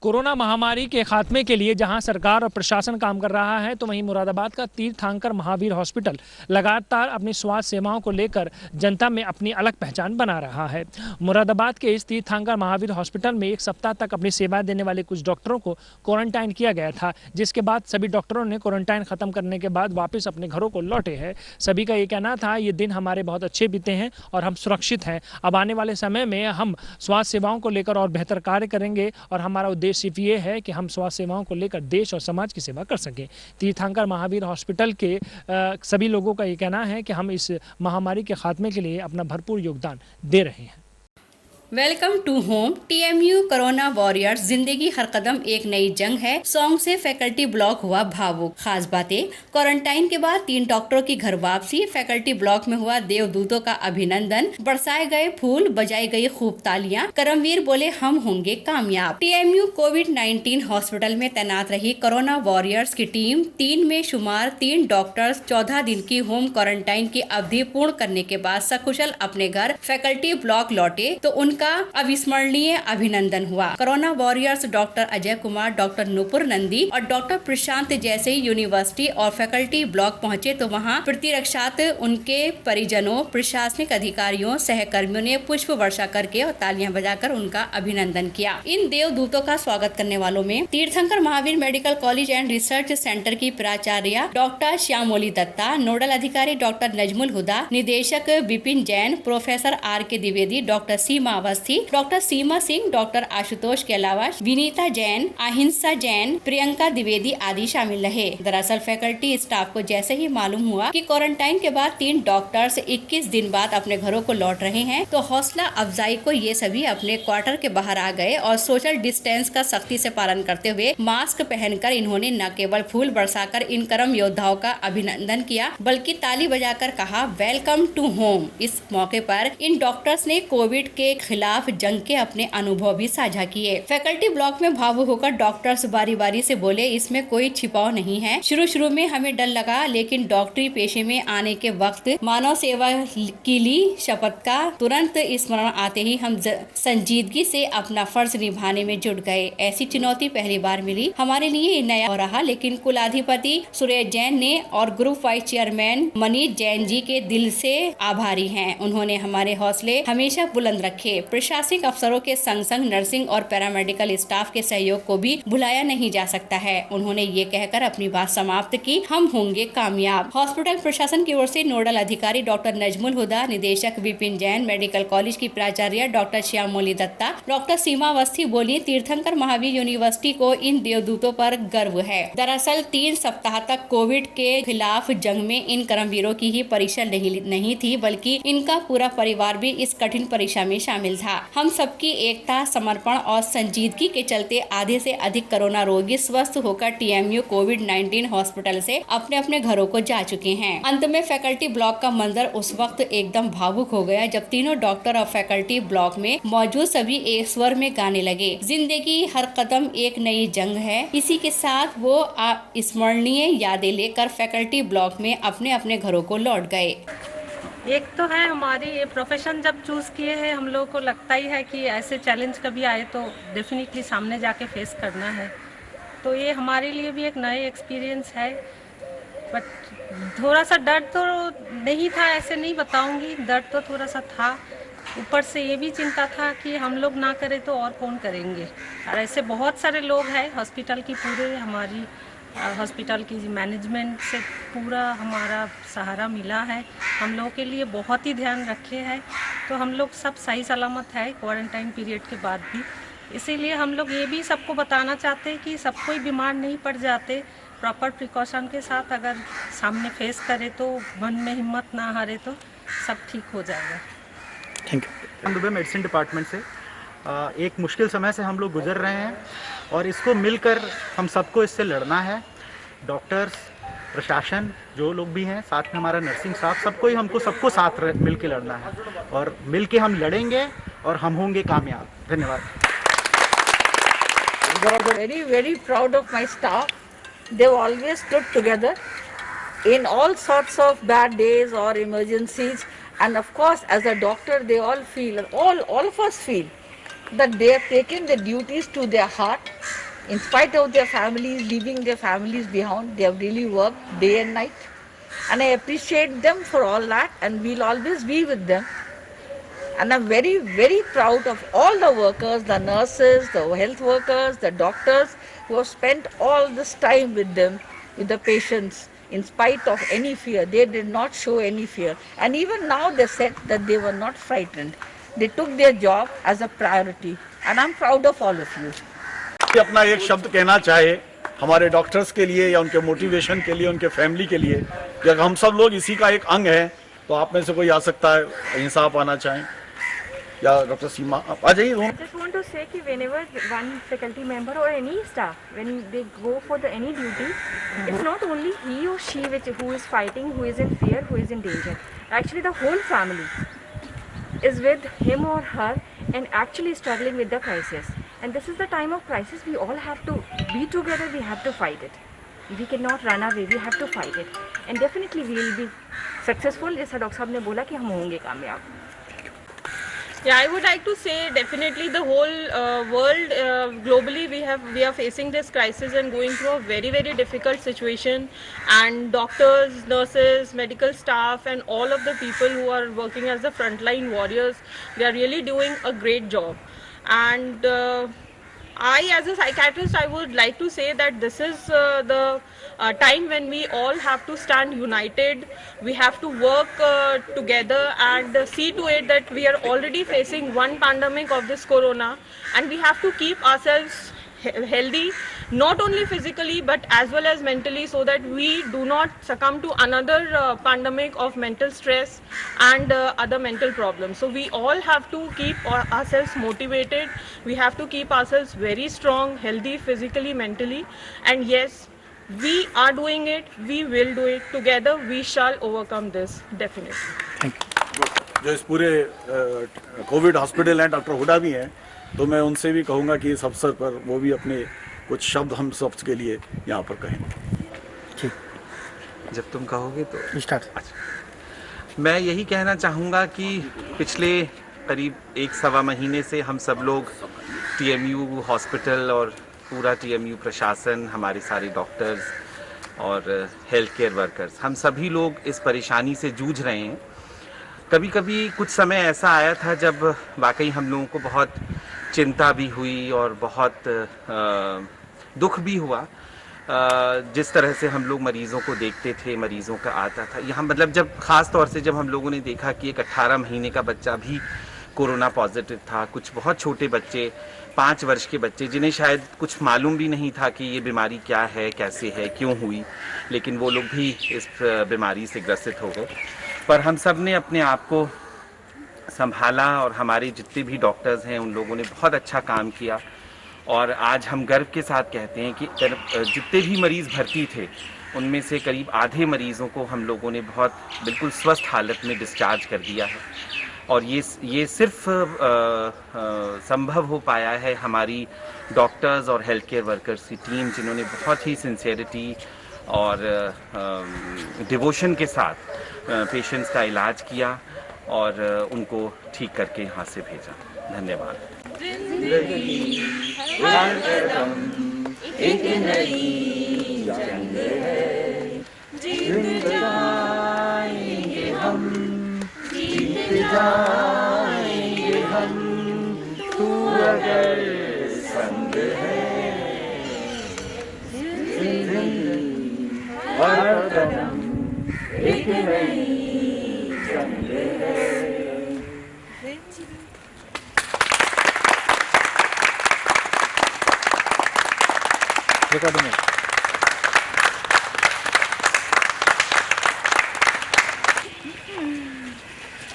Corona महामारी के खात्मे के लिए जहां सरकार और प्रशासन काम कर रहा है, तो वहीं मुरादाबाद का तीर्थंकर महावीर हॉस्पिटल लगातार अपनी स्वास्थ्य सेवाओं को लेकर जनता में अपनी अलग पहचान बना रहा है। मुरादाबाद के इस तीर्थंकर महावीर हॉस्पिटल में एक सप्ताह तक अपनी सेवाएं देने वाले कुछ डॉक्टरों को क्वारंटाइन किया गया था, जिसके बाद सभी डॉक्टरों ने क्वारंटाइन खत्म करने के बाद वापस अपने घरों को लौटे हैं। सभी का ये कहना था, ये दिन हमारे बहुत अच्छे बीते हैं और हम सुरक्षित हैं। अब आने वाले समय में हम स्वास्थ्य सेवाओं को लेकर और बेहतर कार्य करेंगे और हमारा उद्देश्य सिर्फ ये है कि हम स्वास्थ्य सेवाओं को लेकर देश और समाज की सेवा कर सकें। तीर्थंकर महावीर हॉस्पिटल के सभी लोगों का ये कहना है कि हम इस महामारी के खात्मे के लिए अपना भरपूर योगदान दे रहे हैं। Welcome to home. TMU corona warriors, जिंदगी हर कदम एक नई जंग है सॉन्ग से फैकल्टी ब्लॉक हुआ भावुक। खास बातें, क्वारंटाइन के बाद 3 डॉक्टरों की घर वापसी, फैकल्टी ब्लॉक में हुआ देवदूतों का अभिनंदन, बरसाए गए फूल, बजाई गई खूब तालियां, करमवीर बोले हम होंगे कामयाब। टीएमयू कोविड-19 हॉस्पिटल में तैनात रही कोरोना वॉरियर्स की टीम 3 में शुमार 3 डॉक्टर्स 14 दिन की होम क्वारंटाइन की अवधि पूर्ण करने के बाद सकुशल अपने घर फैकल्टी ब्लॉक लौटे तो उनका अविस्मरणीय अभिनंदन हुआ। Corona warriors doctor Ajay Kumar, doctor Nupur Nandi और डॉक्टर प्रशांत जैसे यूनिवर्सिटी और फैकल्टी ब्लॉक पहुंचे तो वहां प्रतिरक्षार्थ उनके परिजनों, प्रशासनिक अधिकारियों, सहकर्मियों ने पुष्प वर्षा करके और तालियां बजाकर उनका अभिनंदन किया। इन देवदूतों का स्वागत करने वालों में तीर्थंकर Mahavir medical college and research centre की प्राचार्य डॉक्टर श्यामोली दत्ता, नोडल अधिकारी डॉक्टर नजमुल हुदा, निदेशक विपिन जैन, प्रोफेसर आर के द्विवेदी, डॉक्टर सीमा अवस्थी, डॉक्टर सीमा सिंह, डॉक्टर आशुतोष के अलावा विनीता जैन, अहिंसा जैन, प्रियंका द्विवेदी आदि शामिल रहे। दरअसल फैकल्टी स्टाफ को जैसे ही मालूम हुआ कि क्वारंटाइन के बाद 3 डॉक्टर्स 21 दिन बाद अपने घरों को लौट रहे हैं, तो हौसला अफजाई को ये सभी अपने क्वार्टर के बाहर आ गए और सोशल डिस्टेंस का सख्ती से पालन करते हुए मास्क पहनकर इन्होंने न केवल फूल बरसाकर इन कर्म योद्धाओं का अभिनंदन किया, बल्कि ताली बजाकर कहा वेलकम टू होम। इस मौके पर इन डॉक्टर्स ने कोविड के खिलाफ जंग के अपने अनुभव भी साझा किए। फैकल्टी ब्लॉक में भावुक होकर डॉक्टर्स बारी बारी से बोले, इसमें कोई छिपाव नहीं है। शुरू में हमें डर लगा, लेकिन डॉक्टरी पेशे में आने के वक्त मानव सेवा की ली शपथ का तुरंत स्मरण आते ही हम संजीदगी से अपना फर्ज निभाने में जुट गए। ऐसी चुनौती पहली बार मिली, हमारे लिए नया हो रहा, लेकिन कुलाधिपति सुरेश जैन ने और group vice chairman Manish Jain ji के दिल से आभारी हैं। उन्होंने हमारे हौसले हमेशा बुलंद रखे। प्रशासनिक अफसरों के संग संग नर्सिंग और पैरामेडिकल स्टाफ के सहयोग को भी भुलाया नहीं जा सकता है। उन्होंने ये कहकर अपनी बात समाप्त की, हम होंगे कामयाब। हॉस्पिटल प्रशासन की ओर से नोडल अधिकारी डॉक्टर नजमुल हुदा, निदेशक विपिन जैन, मेडिकल कॉलेज की प्राचार्य डॉक्टर श्यामोली दत्ता, डॉक्टर सीमा अवस्थी बोली, तीर्थंकर महावीर यूनिवर्सिटी को इन देवदूतों पर गर्व है। दरअसल 3 सप्ताह तक कोविड के खिलाफ जंग में इन कर्मवीरों की ही परीक्षा नहीं थी, बल्कि इनका पूरा परिवार भी इस कठिन परीक्षा में शामिल था। हम सबकी एकता, समर्पण और संजीदगी के चलते आधे से अधिक कोरोना रोगी स्वस्थ होकर टीएमयू कोविड-19 हॉस्पिटल से अपने अपने घरों को जा चुके हैं। अंत में फैकल्टी ब्लॉक का मंजर उस वक्त एकदम भावुक हो गया जब तीनों डॉक्टर और फैकल्टी ब्लॉक में मौजूद सभी एक स्वर में गाने लगे, जिंदगी हर कदम एक नई जंग है। इसी के साथ वो स्मरणीय यादें लेकर फैकल्टी ब्लॉक में अपने अपने घरों को लौट गए। एक तो है हमारी ये प्रोफेशन जब चूज़ किए हैं, हम लोगों को लगता ही है कि ऐसे चैलेंज कभी आए तो डेफिनेटली सामने जाके फेस करना है। तो ये हमारे लिए भी एक नए एक्सपीरियंस है, बट थोड़ा सा डर तो नहीं था, ऐसे नहीं बताऊंगी, डर तो थोड़ा सा था। ऊपर से ये भी चिंता था कि हम लोग ना करें तो और कौन करेंगे। और ऐसे बहुत सारे लोग हैं हॉस्पिटल की, पूरे हमारी हॉस्पिटल की मैनेजमेंट से पूरा हमारा सहारा मिला है, हम लोगों के लिए बहुत ही ध्यान रखे हैं। तो हम लोग सब सही सलामत है क्वारंटाइन पीरियड के बाद भी। इसीलिए हम लोग ये भी सबको बताना चाहते हैं कि सब कोई बीमार नहीं पड़ जाते। प्रॉपर प्रिकॉशन के साथ अगर सामने फेस करे तो मन में हिम्मत ना हारे तो सब ठीक हो जाएगा। Thank you. हम दुबई मेडिसिन डिपार्टमेंट से एक मुश्किल समय से हम लोग गुजर रहे हैं और इसको मिलकर हम सबको इससे लड़ना है। डॉक्टर्स, प्रशासन, जो लोग भी हैं, साथ में हमारा नर्सिंग स्टाफ, सबको साथ मिल के लड़ना है और मिल के हम लड़ेंगे और हम होंगे कामयाब। धन्यवाद। Very, very proud of my staff. They've always stood together in all sorts of bad days or emergencies. And of course, as a doctor, they all feel, all of us feel that they have taken their duties to their heart. In spite of their families, leaving their families behind, they have really worked day and night. And I appreciate them for all that, and we'll always be with them. And I'm very, very proud of all the workers, the nurses, the health workers, the doctors who have spent all this time with them, with the patients, in spite of any fear. They did not show any fear. And even now they said that they were not frightened. They took their job as a priority. And I'm proud of all of you. अपना एक शब्द कहना चाहे हमारे doctors के लिए या उनके मोटिवेशन के लिए, उनके फैमिली के लिए, कि अगर हम सब लोग इसी का एक अंग है, तो आप में से कोई आ सकता है, अहिंसा आप आना चाहें या डॉक्टर सीमा आप आ जाइए। I just want to say that whenever one faculty member or any staff, when they go for any duty, it's not only he or she who is fighting, who is in fear, who is in danger. Actually, the whole family is with him or her and actually struggling with the crisis. And this is the time of crisis. We all have to be together. We have to fight it. We cannot run away. We have to fight it. And definitely we will be successful. जैसा doctor साहब ने बोला कि हम होंगे कामयाब। Yeah, I would like to say definitely the whole world globally we are facing this crisis and going through a very, very difficult situation, and doctors, nurses, medical staff and all of the people who are working as the frontline warriors, they are really doing a great job. And I, as a psychiatrist, I would like to say that this is the time when we all have to stand united. We have to work together and see to it that we are already facing one pandemic of this corona, and we have to keep ourselves healthy, not only physically but as well as mentally, so that we do not succumb to another pandemic of mental stress and other mental problems. So we all have to keep ourselves motivated. We have to keep ourselves very strong, healthy physically, mentally, and yes, we are doing it. We will do it together. We shall overcome this definitely. जो इस पूरे Covid hospital हैं, doctor Hooda भी हैं, तो मैं उनसे भी कहूँगा कि इस अवसर पर वो भी अपने कुछ शब्द हम सब के लिए यहाँ पर कहें। जब तुम कहोगे तो स्टार्ट। मैं यही कहना चाहूँगा कि पिछले करीब 1-1.25 महीने से हम सब लोग TMU हॉस्पिटल और पूरा TMU प्रशासन, हमारे सारे डॉक्टर्स और हेल्थ केयर वर्कर्स, हम सभी लोग इस परेशानी से जूझ रहे हैं। कभी कभी कुछ समय ऐसा आया था जब वाकई हम लोगों को बहुत चिंता भी हुई और बहुत दुख भी हुआ, जिस तरह से हम लोग मरीज़ों को देखते थे, मरीज़ों का आता था यहाँ, मतलब जब ख़ास तौर से जब हम लोगों ने देखा कि एक 18 महीने का बच्चा भी कोरोना पॉजिटिव था, कुछ बहुत छोटे बच्चे, 5 वर्ष के बच्चे, जिन्हें शायद कुछ मालूम भी नहीं था कि ये बीमारी क्या है, कैसे है, क्यों हुई, लेकिन वो लोग भी इस बीमारी से ग्रसित हो गए। पर हम सब ने अपने आप को संभाला और हमारे जितने भी डॉक्टर्स हैं उन लोगों ने बहुत अच्छा काम किया, और आज हम गर्व के साथ कहते हैं कि जितने भी मरीज़ भर्ती थे उनमें से करीब आधे मरीज़ों को हम लोगों ने बहुत बिल्कुल स्वस्थ हालत में डिस्चार्ज कर दिया है। और ये सिर्फ संभव हो पाया है हमारी डॉक्टर्स और हेल्थ केयर वर्कर्स की टीम, जिन्होंने बहुत ही सिंसियरिटी और डिवोशन के साथ पेशेंट्स का इलाज किया और उनको ठीक करके यहाँ से भेजा। धन्यवाद। एक नई जंग है, जीत जाएंगे हम, जीत जाएंगे हम, तू अगर संग है, हर कदम एक नई जंग है।